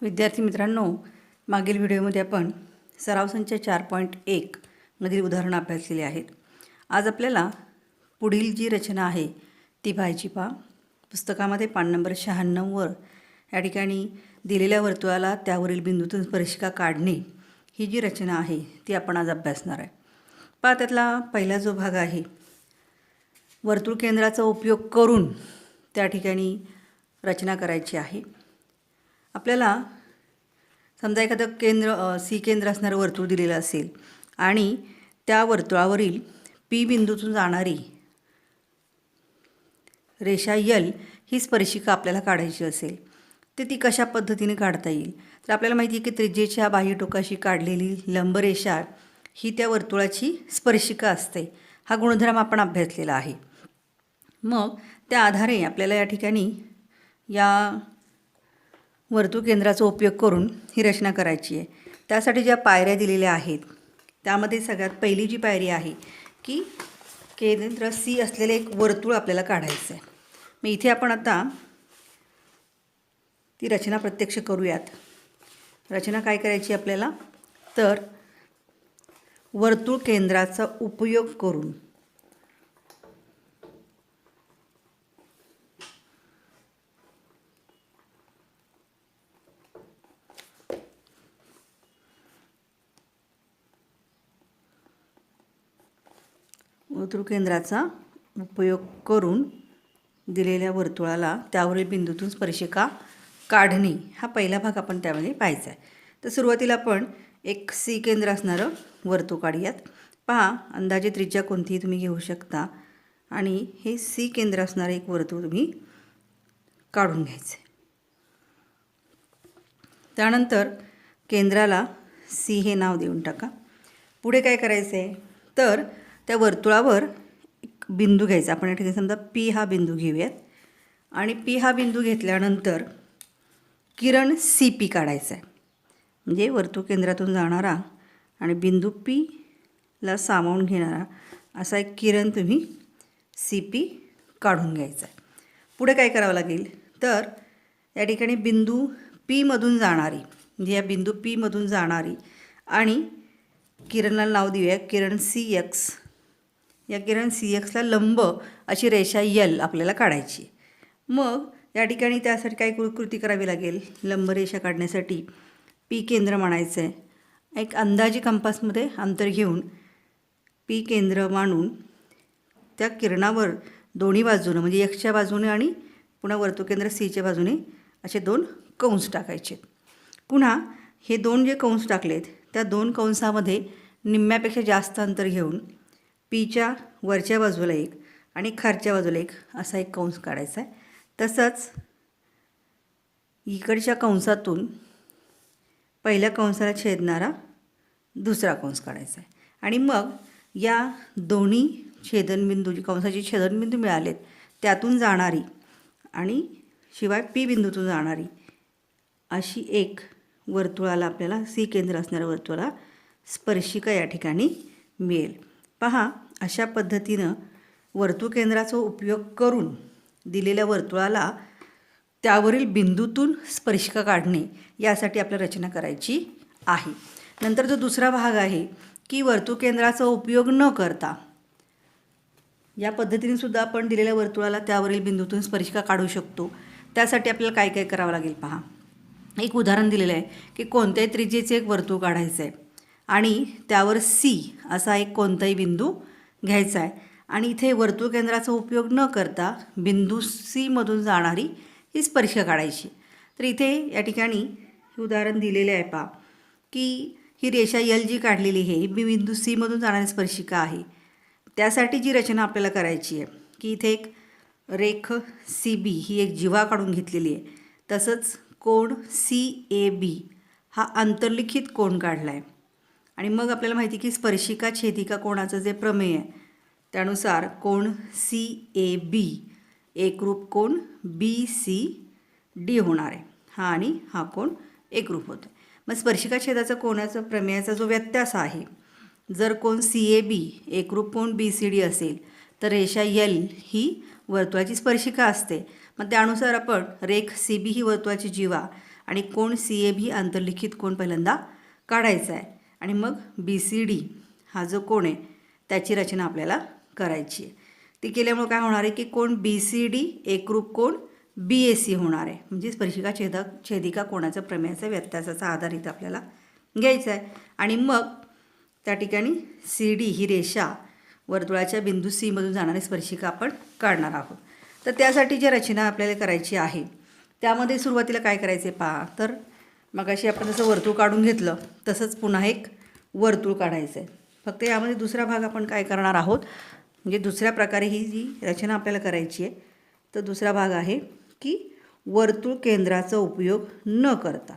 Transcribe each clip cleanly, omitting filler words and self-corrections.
विद्यार्थी मित्रांनो, मागील व्हिडिओमध्ये आपण सराव संच 4.1 मधील उदाहरणं अभ्यासलेली आहेत. आज आपल्याला पुढील जी रचना आहे ती पाहायची. पहा, पुस्तकामध्ये पान नंबर 96 वर या ठिकाणी दिलेल्या वर्तुळाला त्यावरील बिंदूतून स्पर्शिका काढणे ही जी रचना आहे ती आपण आज अभ्यासणार आहे. पहा, त्यातला पहिला जो भाग आहे वर्तुळ केंद्राचा उपयोग करून त्या ठिकाणी रचना करायची आहे. आपल्याला समजा एखादं केंद्र सी केंद्र असणारं वर्तुळ दिलेलं असेल आणि त्या वर्तुळावरील पी बिंदूतून जाणारी रेषा यल ही स्पर्शिका आपल्याला काढायची असेल तर ती कशा पद्धतीने काढता येईल. तर आपल्याला माहिती आहे की त्रिज्येच्या बाह्य टोकाशी काढलेली लंबरेषा ही त्या वर्तुळाची स्पर्शिका असते. हा गुणधर्म आपण अभ्यासलेला आहे. मग त्या आधारे आपल्याला या ठिकाणी या वर्तुळ केंद्राचा उपयोग करून ही रचना करायची आहे. त्यासाठी ज्या पायऱ्या दिलेल्या आहेत त्यामध्ये सगळ्यात पहिली जी पायरी आहे की केंद्र सी असलेले एक वर्तुळ आपल्याला काढायचं आहे. मग इथे आपण आता ती रचना प्रत्यक्ष करूयात. रचना काय करायची आपल्याला, तर वर्तुळ केंद्राचा उपयोग करून वर्तुळ केंद्राचा उपयोग करून दिलेल्या वर्तुळाला त्यावरील बिंदूतून स्पर्शिका काढणे हा पहिला भाग आपण त्यामध्ये पाहायचा आहे. तर सुरुवातीला आपण एक सी केंद्र असणारं वर्तुळ काढूयात. पहा, अंदाजे त्रिज्या कोणतीही तुम्ही घेऊ शकता आणि हे सी केंद्र असणारं एक वर्तुळ तुम्ही काढून घ्यायचं. त्यानंतर केंद्राला सी हे नाव देऊन टाका. पुढे काय करायचं आहे, तर त्या वर्तुळावर एक बिंदू घ्यायचा. आपण या ठिकाणी समजा पी हा बिंदू घेऊयात आणि पी हा बिंदू घेतल्यानंतर किरण सी पी काढायचा आहे. म्हणजे वर्तुळ केंद्रातून जाणारा आणि बिंदू पीला सामावून घेणारा असा एक किरण तुम्ही सी पी काढून घ्यायचा आहे. पुढे काय करावं लागेल, तर या ठिकाणी बिंदू पीमधून जाणारी म्हणजे या बिंदू पीमधून जाणारी आणि किरणला नाव देऊया किरण सी एक्स. या किरण सी एक्सला लंब अशी रेषा यल आपल्याला काढायची. मग या ठिकाणी त्यासाठी काय कृती करावी लागेल, लंबरेषा काढण्यासाठी पी केंद्र मानायचं आहे. एक अंदाजे कंपासमध्ये अंतर घेऊन पी केंद्र मानून त्या किरणावर दोन्ही बाजूनं म्हणजे एक्सच्या बाजूने आणि पुन्हा वर्तुळ केंद्र सीच्या बाजूने असे 2 कंस टाकायचे. पुन्हा हे 2 जे कंस टाकलेत त्या 2 कंसामध्ये निम्म्यापेक्षा जास्त अंतर घेऊन पीच्या वरच्या बाजूला एक आणि खालच्या बाजूला एक असा एक कंस काढायचा आहे. तसंच इकडच्या कंसातून पहिल्या कंसाला छेदणारा दुसरा कंस काढायचा आहे. आणि मग या दोन्ही छेदनबिंदू जी कंसाचे छेदनबिंदू मिळालेत त्यातून जाणारी आणि शिवाय पी बिंदूतून जाणारी अशी एक वर्तुळाला आपल्याला सी केंद्र असणाऱ्या वर्तुळाला स्पर्शिका या ठिकाणी मिळेल. पहा, अशा पद्धतीनं वर्तुळ केंद्राचा उपयोग करून दिलेल्या वर्तुळाला त्यावरील बिंदूतून स्पर्शिका काढणे यासाठी आपल्याला रचना करायची आहे. नंतर जो दुसरा भाग आहे की वर्तुळ केंद्राचा उपयोग न करता या पद्धतीने सुद्धा आपण दिलेल्या वर्तुळाला त्यावरील बिंदूतून स्पर्शिका काढू शकतो. त्यासाठी आपल्याला काय काय करावं लागेल पहा. एक उदाहरण दिलेलं आहे की कोणत्याही त्रिज्येचे एक वर्तुळ काढायचं आहे आणि त्यावर सी असा एक कोणताही बिंदू घ्यायचा आहे आणि इथे वर्तुळ केंद्राचा उपयोग न करता बिंदू सीमधून जाणारी ही स्पर्शिका काढायची. तर इथे या ठिकाणी हे उदाहरण दिलेले आहे. पहा की ही रेषा यल जी काढलेली आहे ही बिंदू सीमधून जाणारी स्पर्शिका आहे. त्यासाठी जी रचना आपल्याला करायची आहे की इथे एक रेख सी बी ही एक जीवा काढून घेतलेली आहे. तसंच कोन सी ए बी हा आंतरलिखित कोन काढला आहे. आणि मग आपल्याला माहिती की स्पर्शिका छेदिका कोणाचं जे प्रमेय आहे त्यानुसार कोन सी ए बी एकरूप कोन बी सी डी होणार आहे. हा आणि हा कोन एकरूप होतो. मग स्पर्शिका छेदाचा कोणाचा प्रमेयाचा जो व्यत्यास आहे, जर कोन सी ए बी एकरूप कोन बी सी डी असेल तर रेषा यल ही वर्तुळाची स्पर्शिका असते. मग त्यानुसार आपण रेख सी बी ही वर्तुळाची जीवा आणि कोण CAB आंतरलिखित कोण पहिल्यांदा काढायचा आहे आणि मग BCD हा जो कोण आहे त्याची रचना आपल्याला करायची आहे. ती केल्यामुळे काय होणार आहे की कोण BCD एकरूप कोण BAC होणार आहे. म्हणजे स्पर्शिका छेदिका कोणाचा प्रमेयाचा व्यत्यासाचा आधार इथं आपल्याला घ्यायचा आहे. आणि मग त्या ठिकाणी CD ही रेषा वर्तुळाच्या बिंदू C मधून जाणारी स्पर्शिका आपण काढणार आहोत. तर त्यासाठी जी रचना आपल्याला करायची आहे त्यामध्ये सुरुवातीला काय करायचे पहा. तर मगाशी आपण जसं वर्तुळ काढून घेतलं तसंच पुन्हा एक वर्तुळ काढायचं आहे. फक्त यामध्ये दुसरा भाग आपण काय करणार आहोत म्हणजे दुसऱ्या प्रकारे ही जी रचना आपल्याला करायची आहे तर दुसरा भाग आहे की वर्तुळ केंद्राचा उपयोग न करता.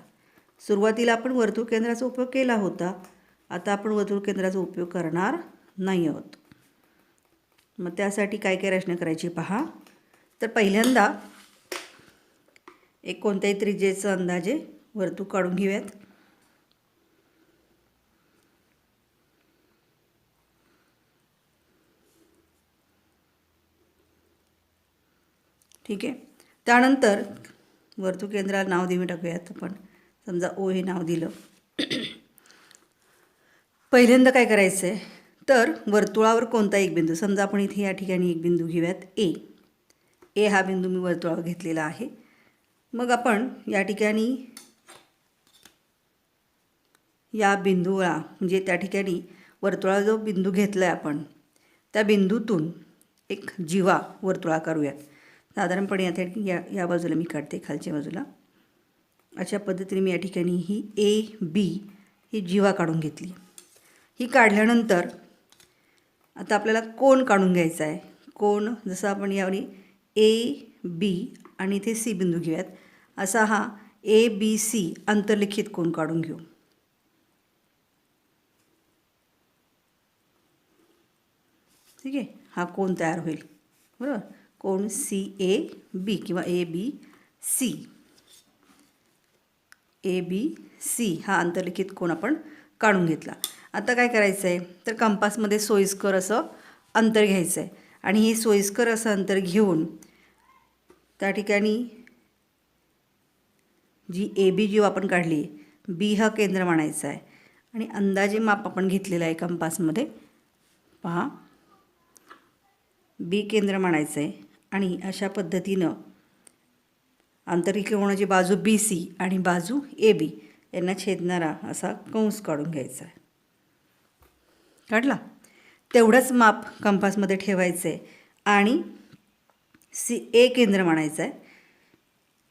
सुरुवातीला आपण वर्तुळ केंद्राचा उपयोग केला होता, आता आपण वर्तुळ केंद्राचा उपयोग करणार नाही आहोत. मग त्यासाठी काय काय रचना करायची पहा. तर पहिल्यांदा एक कोणत्याही त्रिज्येचं अंदाजे वर्तुळ काढून घेऊयात. ठीक आहे. त्यानंतर वर्तुळ केंद्राला नाव देऊन टाकूयात आपण. समजा O हे नाव दिलं. पहिल्यांदा काय करायचं आहे तर वर्तुळावर कोणता एक बिंदू, समजा आपण इथे या ठिकाणी एक बिंदू घेऊयात ए हा बिंदू मी वर्तुळावर घेतलेला आहे. मग आपण या ठिकाणी या बिंदूला म्हणजे त्या ठिकाणी वर्तुळाला जो बिंदू घेतला आहे आपण त्या बिंदूतून एक जीवा वर्तुळा करूयात. साधारणपणे या बाजूला मी काढते, खालच्या बाजूला अशा पद्धतीने मी या ठिकाणी ही AB ही जीवा काढून घेतली. ही काढल्यानंतर आता आपल्याला कोन काढून घ्यायचा आहे. कोन जसं आपण यावेळी AB आणि इथे C बिंदू घेऊयात, असा हा ABC आंतरलिखित कोन काढून घेऊ. ठीक आहे. हा कोन तयार होईल बरोबर. कोन CAB किंवा ABC. ABC हा आंतरलिखित कोन आपण काढून घेतला. आता काय करायचं आहे तर कंपासमध्ये सोयीस्कर असं अंतर घ्यायचं आहे आणि हे सोयीस्कर असं अंतर घेऊन त्या ठिकाणी जी AB जी आपण काढली B हा केंद्र मानायचा आहे आणि अंदाजे माप आपण घेतलेलं आहे कंपासमध्ये पहा. B केंद्र मानायचं आहे आणि अशा पद्धतीनं आंतरलिखित कोणाची बाजू BC आणि बाजू AB यांना छेदणारा असा कंस काढून घ्यायचा आहे. काढला. तेवढंच माप कंपासमध्ये ठेवायचं आहे आणि A केंद्र मानायचं आहे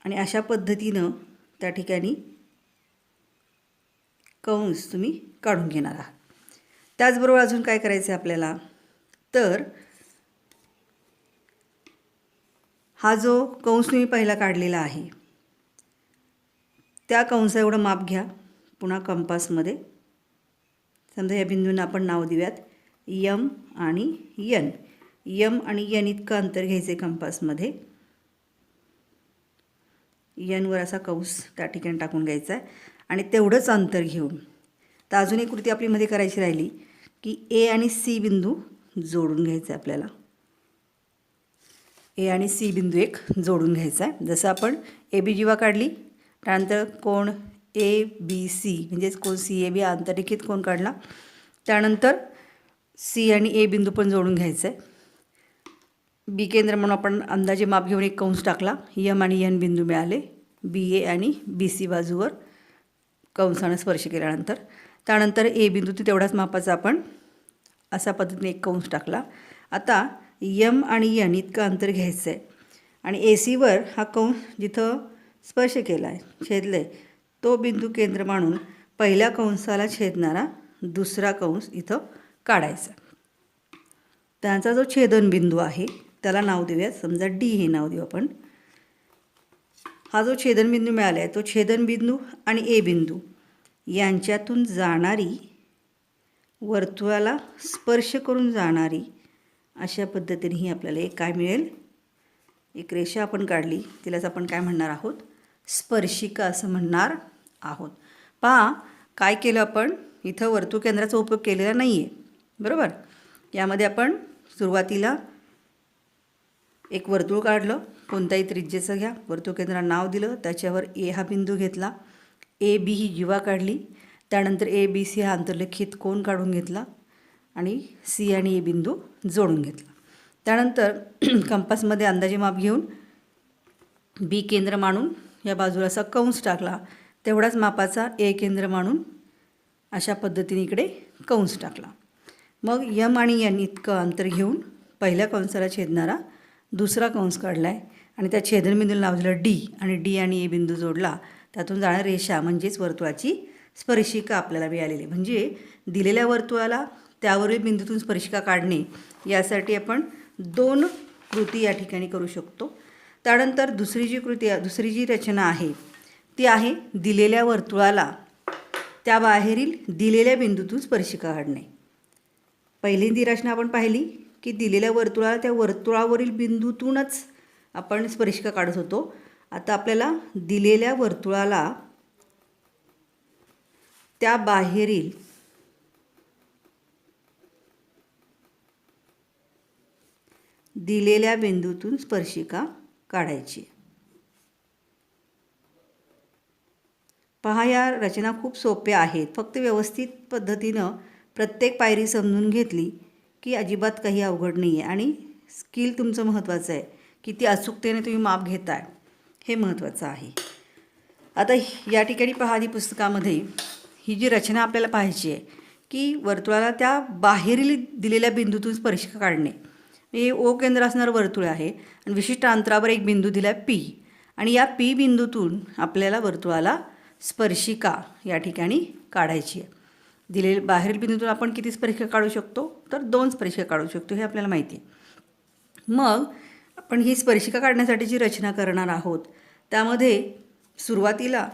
आणि अशा पद्धतीनं त्या ठिकाणी कंस तुम्ही काढून घेणार आहात. त्याचबरोबर अजून काय करायचं आहे आपल्याला तर हा जो कंस तुम्ही पहिला काढलेला आहे त्या कंसा एवढं माप घ्या. पुन्हा कंपासमध्ये समजा या बिंदूंना आपण नाव देऊयात M आणि N. M आणि N इतकं अंतर घ्यायचं आहे कंपासमध्ये. Nवर असा कंस त्या ठिकाणी टाकून घ्यायचा आहे आणि तेवढंच अंतर घेऊन तर अजून एक कृती आपली मध्ये करायची राहिली की A आणि C बिंदू जोडून घ्यायचा आहे आपल्याला. A आणि C बिंदू एक जोडून घ्यायचा आहे. जसं आपण AB जीवा काढली त्यानंतर कोण ABC म्हणजेच कोण CAB आंतरलिखित कोन काढला. त्यानंतर C आणि A बिंदू पण जोडून घ्यायचं आहे. B केंद्र म्हणून आपण अंदाजे माप घेऊन एक कंस टाकला. M आणि N बिंदू मिळाले. BA आणि BC बाजूवर कंसानं स्पर्श केल्यानंतर त्यानंतर A बिंदू तेवढाच मापाचा आपण अशा पद्धतीने एक कंस टाकला. आता M आणि N इतकं अंतर घ्यायचं आहे आणि ACवर हा कंस जिथं स्पर्श केला आहे छेदलं आहे तो बिंदू केंद्र मानून पहिल्या कंसाला छेदणारा दुसरा कंस इथं काढायचा. त्याचा जो छेदनबिंदू आहे त्याला नाव देऊयात. समजा D हे नाव देऊ आपण. हा जो छेदनबिंदू मिळाला आहे तो छेदनबिंदू आणि A बिंदू यांच्यातून जाणारी वर्तुळाला स्पर्श करून जाणारी अशा पद्धतीने ही आपल्याला एक काय मिळेल एक रेषा आपण काढली. तिलाच आपण काय म्हणणार आहोत स्पर्शिका असं म्हणणार आहोत. पहा काय केलं आपण इथं वर्तुळ केंद्राचा उपयोग केलेला नाही आहे बरोबर. यामध्ये आपण सुरुवातीला एक वर्तुळ काढलं कोणताही त्रिज्येचं घ्या, वर्तुळकेंद्राला नाव दिलं, त्याच्यावर ए हा बिंदू घेतला, ए बी ही जीवा काढली, त्यानंतर ए बी सी हा आंतरलिखित कोन काढून घेतला आणि सी आणि ए बिंदू जोडून घेतला. त्यानंतर कंपासमध्ये अंदाजे माप घेऊन बी केंद्र मानून या बाजूला असा कंस टाकला, तेवढाच मापाचा ए केंद्र मानून अशा पद्धतीने इकडे कंस टाकला. मग यम आणि एन इतकं अंतर घेऊन पहिल्या कंसाला छेदणारा दुसरा कंस काढला आहे आणि त्या छेदनबिंदूला नाव दिलं डी आणि डी आणि ए बिंदू जोडला, त्यातून जाणारी रेषा म्हणजेच वर्तुळाची स्पर्शिका आपल्याला मिळालेली. म्हणजे दिलेल्या वर्तुळाला त्यावरील बिंदूतून स्पर्शिका काढणे यासाठी आपण 2 कृती या ठिकाणी करू शकतो. त्यानंतर दुसरी जी रचना आहे ती आहे दिलेल्या वर्तुळाला त्या बाहेरील दिलेल्या बिंदूतून स्पर्शिका काढणे. पहिल्यांदी रचना आपण पाहिली की दिलेल्या वर्तुळाला त्या वर्तुळावरील बिंदूतूनच आपण स्पर्शिका काढत होतो. आता आपल्याला दिलेल्या वर्तुळाला त्या बाहेरील दिलेल्या बिंदूतून स्पर्शिका काढायची. पहा, या रचना खूप सोप्या आहेत. फक्त व्यवस्थित पद्धतीनं प्रत्येक पायरी समजून घेतली की अजिबात काही अवघड नाही आहे. आणि स्किल तुमचं महत्त्वाचं आहे, किती अचूकतेने तुम्ही माप घेताय हे महत्त्वाचं आहे. आता या ठिकाणी पहा, आधी पुस्तकामध्ये ही जी रचना आपल्याला पाहायची आहे की वर्तुळाला त्या बाहेरील दिलेल्या बिंदूतून स्पर्शिका काढणे. हे ओ केंद्र असणारं वर्तुळ आहे आणि विशिष्ट अंतरावर एक बिंदू दिला आहे पी, आणि या पी बिंदूतून आपल्याला वर्तुळाला स्पर्शिका या ठिकाणी काढायची आहे. दिलेल्या बाहेरील बिंदूतून आपण किती स्पर्शिका काढू शकतो, तर 2 स्पर्शिका काढू शकतो, हे आपल्याला माहिती आहे. मग आपण ही स्पर्शिका काढण्यासाठी जी रचना करणार आहोत त्यामध्ये सुरुवातीला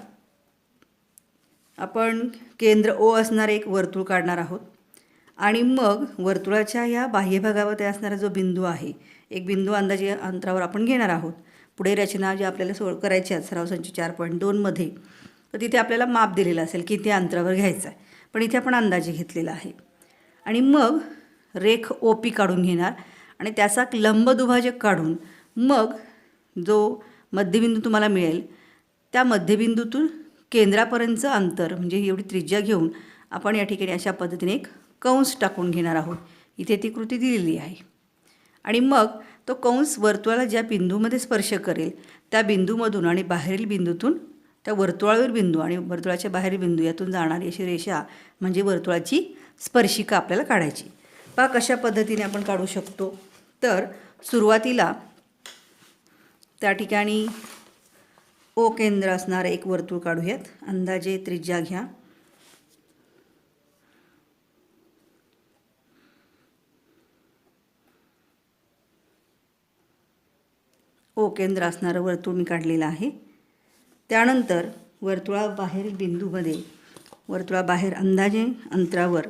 आपण केंद्र ओ असणारे एक वर्तुळ काढणार आहोत आणि मग वर्तुळाच्या या बाह्य भागावर असणारा जो बिंदू आहे, एक बिंदू अंदाजे अंतरावर आपण घेणार आहोत. पुढे रचना जी आपल्याला करायची आहे सराव संच 4.2 मध्ये, तर तिथे आपल्याला माप दिलेलं असेल किती अंतरावर घ्यायचं आहे, पण इथे आपण अंदाजे घेतलेला आहे. आणि मग रेख ओ पी काढून घेणार आणि त्याचा लंब दुभाजक काढून मग जो मध्यबिंदू तुम्हाला मिळेल त्या मध्यबिंदूतून केंद्रापर्यंतचं अंतर म्हणजे एवढी त्रिज्या घेऊन आपण या ठिकाणी अशा पद्धतीने एक कंस टाकून घेणार आहोत. इथे ती कृती दिलेली आहे. आणि मग तो कंस वर्तुळाला ज्या बिंदूमध्ये स्पर्श करेल त्या बिंदूमधून आणि बाहेरील बिंदूतून त्या वर्तुळावर बिंदू आणि वर्तुळाच्या बाहेरील बिंदू यातून जाणारी अशी रेषा म्हणजे वर्तुळाची स्पर्शिका आपल्याला काढायची. पहा कशा पद्धतीने आपण काढू शकतो. तर सुरुवातीला त्या ठिकाणी ओ केंद्र असणारं एक वर्तुळ काढूयात. अंदाजे त्रिज्या घ्या. ओ केंद्र असणारं वर्तुळ मी काढलेलं आहे. त्यानंतर वर्तुळाबाहेरील बिंदूमध्ये वर्तुळाबाहेर अंदाजे अंतरावर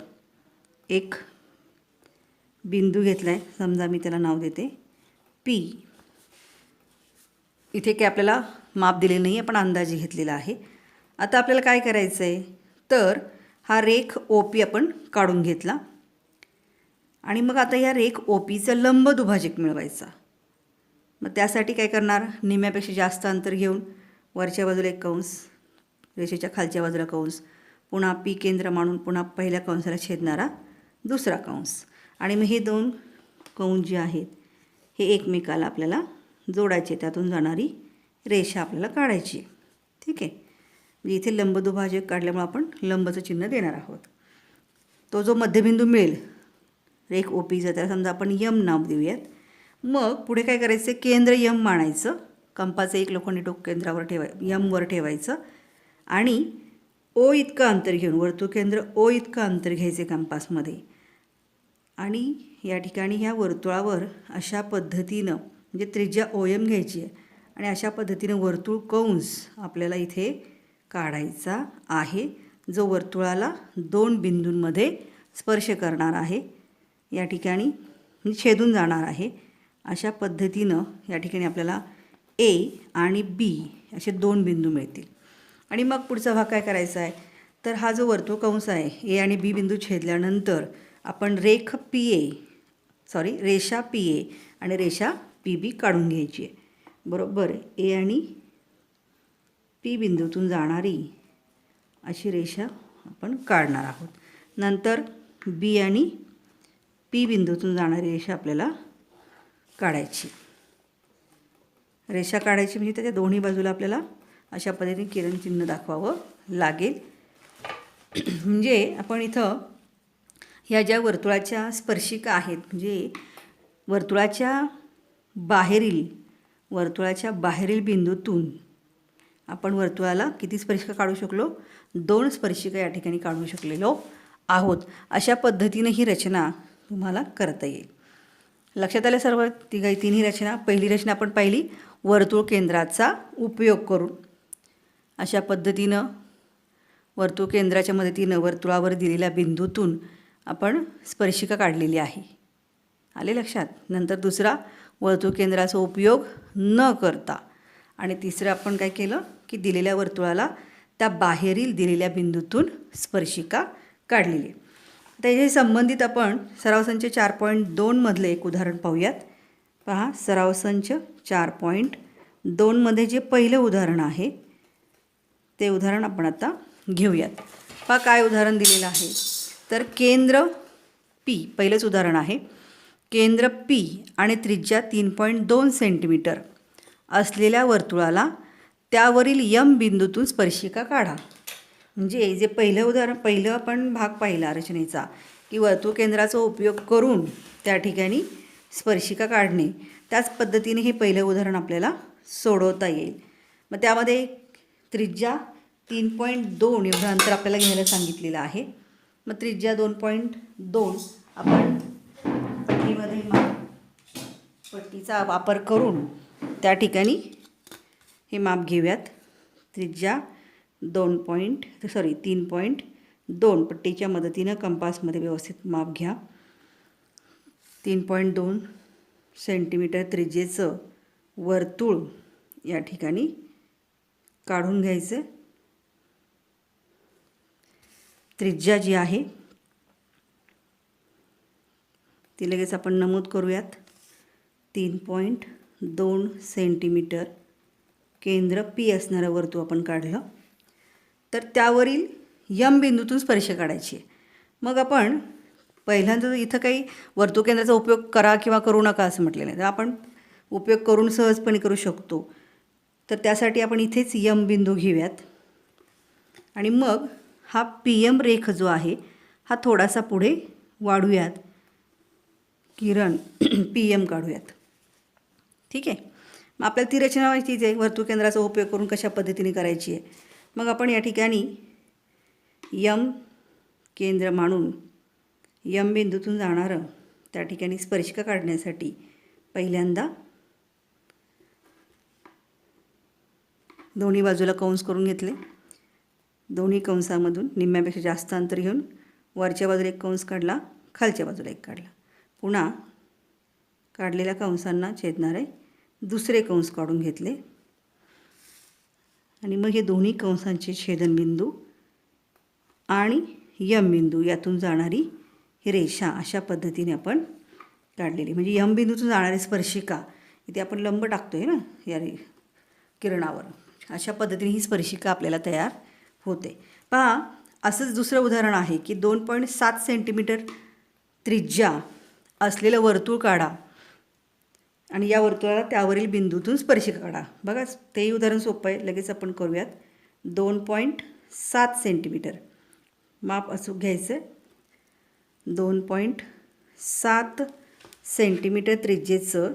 एक बिंदू घेतला आहे. समजा मी त्याला नाव देते पी. इथे काही आपल्याला माप दिलेलं नाही आहे, पण अंदाजे घेतलेला आहे. आता आपल्याला काय करायचं आहे, तर हा रेख ओ पी आपण काढून घेतला आणि मग आता या रेख ओ पीचं लंब दुभाजक मिळवायचा. मग त्यासाठी काय करणार, निम्म्यापेक्षा जास्त अंतर घेऊन वरच्या बाजूला एक कंस, रेषेच्या खालच्या बाजूला कंस, पुन्हा पी केंद्र मानून पुन्हा पहिल्या कंसाला छेदणारा दुसरा कंस, आणि मग हे 2 कंस जे आहेत हे एकमेकाला आपल्याला जोडायचे, त्यातून जाणारी रेषा आपल्याला काढायची आहे. ठीक आहे. म्हणजे इथे लंबदुभाजक काढल्यामुळे आपण लंबचं चिन्ह देणार आहोत. तो जो मध्यबिंदू मिळेल रेख ओ पीचा त्याला समजा आपण यम नाव देऊयात. मग पुढे काय करायचं, केंद्र यम मानायचं, कंपाचं एक लोखंडी टोक केंद्रावर यमवर ठेवायचं आणि ओ इतकं अंतर घेऊन वर्तुळ केंद्र ओ इतकं अंतर घ्यायचे कंपासमध्ये आणि या ठिकाणी ह्या वर्तुळावर अशा पद्धतीनं म्हणजे त्रिज्या ओ एम घ्यायची आहे आणि अशा पद्धतीनं वर्तुळ कंस आपल्याला इथे काढायचा आहे, जो वर्तुळाला 2 बिंदूंमध्ये स्पर्श करणार आहे, या ठिकाणी छेदून जाणार आहे. अशा पद्धतीनं या ठिकाणी आपल्याला ए आणि बी असे 2 बिंदू मिळतील. आणि मग पुढचा भाग काय करायचा आहे, तर हा जो वर्तुळ कंस आहे ए आणि बी बिंदू छेदल्यानंतर आपण रेषा पी ए आणि रेषा पी बी काढून घ्यायची आहे. बरोबर ए आणि पी बिंदूतून जाणारी अशी रेषा आपण काढणार आहोत. नंतर बी आणि पी बिंदूतून जाणारी रेषा आपल्याला काढायची. रेषा काढायची म्हणजे त्याच्या दोन्ही बाजूला आपल्याला अशा पद्धतीने किरणचिन्ह दाखवावं लागेल. म्हणजे आपण इथं ह्या ज्या वर्तुळाच्या स्पर्शिका आहेत, म्हणजे वर्तुळाच्या बाहेरील बिंदूतून आपण वर्तुळाला किती स्पर्शिका काढू शकलो? 2 स्पर्शिका या ठिकाणी काढू शकलेलो आहोत. अशा पद्धतीने ही रचना तुम्हाला करता येईल. लक्षात आलं सर्व तिन्ही रचना? पहिली रचना आपण पाहिली वर्तुळ केंद्राचा उपयोग करून. अशा पद्धतीनं वर्तुळ केंद्राच्या मदतीनं वर्तुळावर दिलेल्या बिंदूतून आपण स्पर्शिका काढलेली आहे. आले लक्षात? नंतर दुसरा वर्तुळ केंद्राचा उपयोग न करता आणि तिसरं आपण काय केलं की दिलेल्या वर्तुळाला त्या बाहेरील दिलेल्या बिंदूतून स्पर्शिका काढलेली. त्याच्याशी संबंधित आपण सराव संच 4.2 मधले एक उदाहरण पाहूयात. पहा, सराव संच 4.2 मध्ये जे पहिलं उदाहरण आहे ते उदाहरण आपण आता घेऊयात. पहा काय उदाहरण दिलेलं आहे. तर केंद्र पी, पहिलंच उदाहरण आहे. केंद्र पी आणि त्रिज्या 3.2 सेंटीमीटर असलेल्या वर्तुळाला त्यावरील यम बिंदूतून स्पर्शिका काढा. म्हणजे जे पहिलं आपण भाग पाहिला रचनेचा की वर्तुळ केंद्राचा उपयोग करून त्या ठिकाणी स्पर्शिका काढणे, त्याच पद्धतीने हे पहिलं उदाहरण आपल्याला सोडवता येईल. मग त्यामध्ये त्रिज्या 3.2 एवढं अंतर आपल्याला घ्यायला सांगितलेलं आहे. मग त्रिज्या 2.2 आपण पट्टीचा वापर करून त्या ठिकाणी हे माप घेऊयात. त्रिज्या 3.2 पट्टीच्या मदतीनं कंपासमध्ये व्यवस्थित माप घ्या. 3.2 सेंटीमीटर त्रिज्येचं वर्तुळ या ठिकाणी काढून घ्यायचं. त्रिज्या जी आहे ती लगेच आपण नमूद करूयात. 3.2 सेंटीमीटर केंद्र पी असणारं वर्तुळ आपण काढलं. तर त्यावरील यम बिंदूतून स्पर्श काढायची. मग आपण पहिल्यांदा इथं काही वर्तुळ केंद्राचा उपयोग करा किंवा करू नका असं म्हटलेलं आहे. तर आपण उपयोग करून सहजपणे करू शकतो. तर त्यासाठी आपण इथेच यम बिंदू घेऊयात आणि मग हा पी एम रेख जो आहे हा थोडासा पुढे वाढूयात. किरण पी एम काढूयात. ठीक आहे. मग आपल्याला ती रचना माहितीच आहे वर्तुळ केंद्राचा उपयोग करून कशा पद्धतीने करायची आहे. मग आपण या ठिकाणी यम केंद्र मानून यम बिंदूतून जाणारं त्या ठिकाणी स्पर्शिका काढण्यासाठी पहिल्यांदा दोन्ही बाजूला कंस करून घेतले. दोन्ही कंसामधून निम्म्यापेक्षा जास्त अंतर घेऊन वरच्या बाजूला एक कंस काढला, खालच्या बाजूला एक काढला. पुन्हा काढलेल्या कंसांना छेदणारे दुसरे कंस काढून घेतले आणि मग हे दोन्ही कंसांचे छेदनबिंदू आणि यम बिंदू यातून जाणारी ही रेषा अशा पद्धतीने आपण काढलेली. म्हणजे यम बिंदूतून जाणारी स्पर्शिका इथे आपण लंब टाकतो आहे ना या किरणावर, अशा पद्धतीने ही स्पर्शिका आपल्याला तयार होते. पहा, असंच दुसरं उदाहरण आहे की 2.7 सेंटीमीटर त्रिज्या असलेलं वर्तुळ काढा आणि या वर्तुळाला त्यावरील बिंदूतून स्पर्शिका काढा. बघा, तेही उदाहरण सोपं आहे, लगेच आपण करूयात. 2.7 सेंटीमीटर माप अचूक घ्यायचं. 2.7 सेंटीमीटर त्रिज्येचं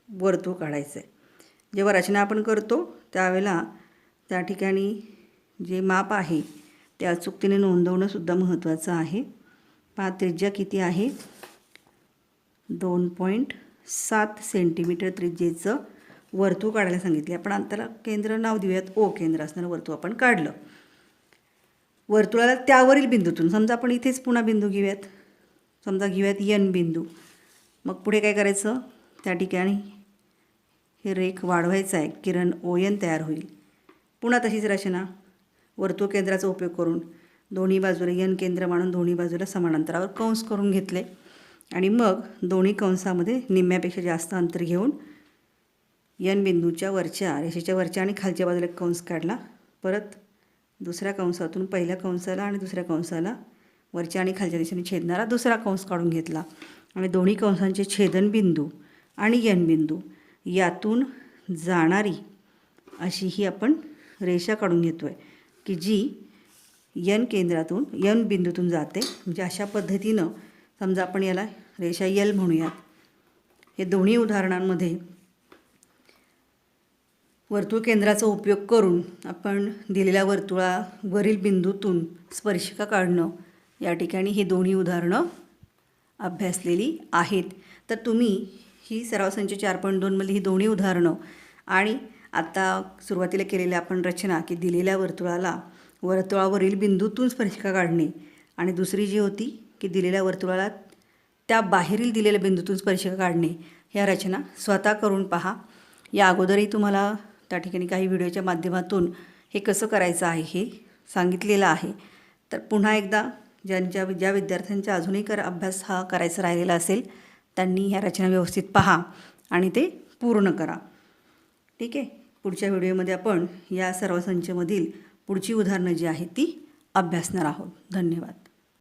वर्तुळ काढायचं आहे. जेव्हा रचना आपण करतो त्यावेळेला त्या ठिकाणी जे माप आहे ते अचूकतेने नोंदवणंसुद्धा महत्त्वाचं आहे. पहा, त्रिज्या किती आहे? 2.7 सेंटीमीटर त्रिज्येचं वर्तुळ काढायला सांगितले. आपण अंतरा केंद्र नाव देऊयात, ओ केंद्र असणारं वर्तुळ आपण काढलं. वर्तुळाला त्यावरील बिंदूतून समजा आपण इथेच पुन्हा बिंदू घेऊयात, समजा घेऊयात यन बिंदू. मग पुढे काय करायचं? त्या ठिकाणी हे रेख वाढवायचं आहे, किरण ओ एन तयार होईल. पुन्हा तशीच रचना वर्तुळ केंद्राचा उपयोग करून दोन्ही बाजूला यन केंद्र मानून दोन्ही बाजूला समान अंतरावर कंस करून घेतले आणि मग दोन्ही कंसामध्ये निम्म्यापेक्षा जास्त अंतर घेऊन यन बिंदूच्या वरच्या रेषेच्या वरच्या आणि खालच्या बाजूला एक कंस काढला. परत दुसऱ्या कंसातून पहिल्या कंसाला आणि दुसऱ्या कंसाला वरच्या आणि खालच्या दिशेने छेदणारा दुसरा कंस काढून घेतला आणि दोन्ही कंसांचे छेदनबिंदू आणि यन बिंदू यातून जाणारी अशी ही आपण रेषा काढून घेतो आहे की जी यन केंद्रातून यन बिंदूतून जाते. म्हणजे अशा पद्धतीनं समजा आपण याला रेषा यल म्हणूयात. हे दोन्ही उदाहरणांमध्ये वर्तुळ केंद्राचा उपयोग करून आपण दिलेल्या वर्तुळावरील बिंदूतून स्पर्शिका काढणं या ठिकाणी ही दोन्ही उदाहरणं अभ्यासलेली आहेत. तर तुम्ही ही सराव संच 4.2 मधली ही दोन्ही उदाहरणं आणि आता सुरुवातीला केलेल्या आपण रचना की दिलेल्या वर्तुळावरील बिंदूतून स्पर्शिका काढणे आणि दुसरी जी होती की दिलेल्या वर्तुळाला त्या बाहेरील दिलेल्या बिंदूतून स्पर्शिका काढणे, ह्या रचना स्वतः करून पहा. या अगोदरही तुम्हाला त्या ठिकाणी काही व्हिडिओच्या माध्यमातून हे कसं करायचं आहे हे सांगितलेलं आहे. तर पुन्हा एकदा ज्या विद्यार्थ्यांचा अजूनही अभ्यास हा करायचा राहिलेला असेल त्यांनी ह्या रचना व्यवस्थित पहा आणि ते पूर्ण करा. ठीक आहे. पुढच्या व्हिडिओमध्ये आपण या सराव संचमधील पुढची उदाहरणं जी आहेत ती अभ्यासणार आहोत. धन्यवाद.